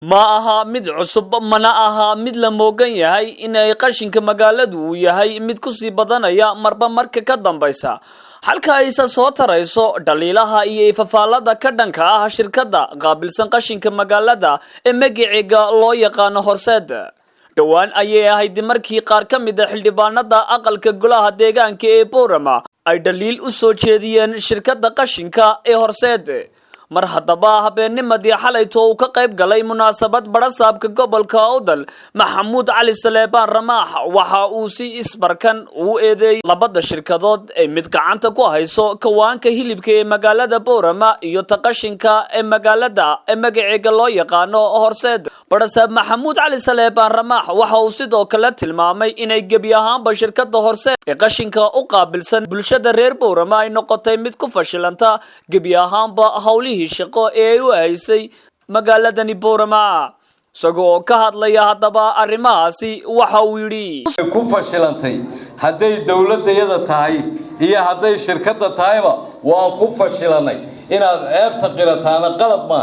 ma aha mid cusub mana aha mid la moogan yahay inay qashinka magaaladu uu yahay mid ku sii badanaya marba marka ka dambaysa halka ay soo tarayso dhaliilaha iyo ifafaalada ka dhanka ah shirkadda qaabilsan qashinka magaalada ee magaciga loo yaqaan Horseed dhawaan ayay ahayd markii qaar ka mid ah xildhibaanada aqalka golaha deegaanka ee Boorama ay dhaliil u soo jeediyeen shirkadda qashinka ee Horseed mar haddaba habeennimadii xalayto uu ka qayb galay munaasabad barasaabka gobolka Awdal Maxamuud Cali Saleebaan Ramaax waxa uu si isbarkan u eedeeyay labada shirkadood ee mid gacanta ku hayso kawaanka hilibka ee magaalada Boorama iyo taqashinka ee magaalada ee magaciga loo yaqaano Horseed barasaab Maxamuud Cali Saleebaan Ramaax waxa uu sidoo kale tilmaamay inay gebi ahaanba shirkadda Horseed ee qashinka u qaabilsan bulshada reer Boorama ay noqotay mid ku fashilanta gebi ahaanba hawlihi shaqo ee u haysay magaaladani Boorama isagoo ka hadlaya hadaba arrimahaasi waxa uu yiri ku fashilantay haday dawladayada tahay iyo haday shirkadda tahayba waan ku fashilanay inaad ceebta qirataana qalad ma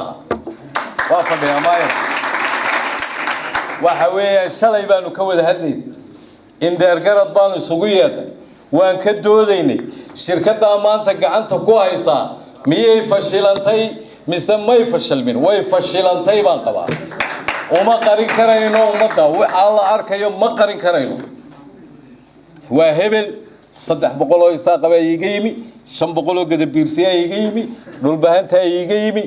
waa fadhiyamaay waxa weeyaan shalay baanu ka wada hadlay in deergarad baan isugu yeedhay waan ka doodaynay shirkadda maanta gacanta ku haysa miyay fashilantay mise may fashilmin way fashilantay baan qabaa uma qarin karayno umada waxa la arkayo ma qarin karayno waa hebel 300 oo isaaqaba iga yimi 500 oo gadabiirsiya iga yimi dhulbaahanta iga yimi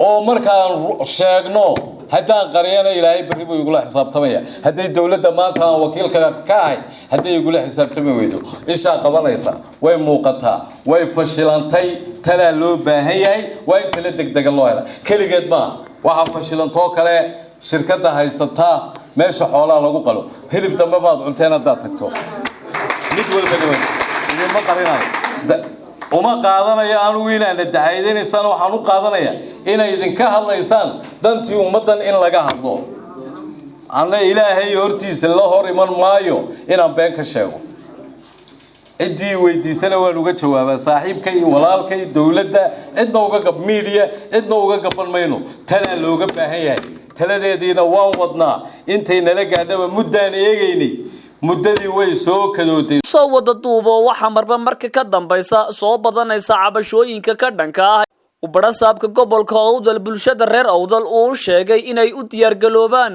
oo markaan sheegno haddaan qariyana ilaahay bari buu igu la xisaabtamaya haday dawladda maanta wakiilka ka ahay haday igu la xisaabtami weydo isha qabanaysa way muuqataa way fashilantay tala loo baahan yahay way tala degdeg loo hela kaligeed ma waxa fashilantoo kale shirkadda haysata meesha xoolaha lagu qalo hilib dambe baad cunteena daad tagto mid walba ma qarinayo uma qaadanaya aanu wiilaana dacaydinaysan waxaan u qaadanaya inay idinka hadlaysaan dantii ummadan in laga hadlo ana ilaahay hortiisa la hor iman maayo inaan been ka sheego cidii weydiisana waan uga jawaabaa saaxiibkay walaalkay dawladda cidna uga gab media cidna uga gaban mayno tala looga baahan yahay taladeediina waan wadnaa intay nala gaadhaba muddaan eegaynay muddadii way soo kadooday soo wada duubo waxa marba marka ka dambaysa soo badanaysa cabashooyinka ka dhanka ah u barasaabka gobolka Awdal bulshada reer Awdal uu sheegay inay u diyaar galoobaan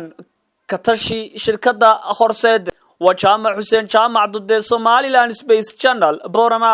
ka tashi shirkadda Horseed waa Jaamac Xuseen Jaamac Dude Somaliland Space Channel Boorama.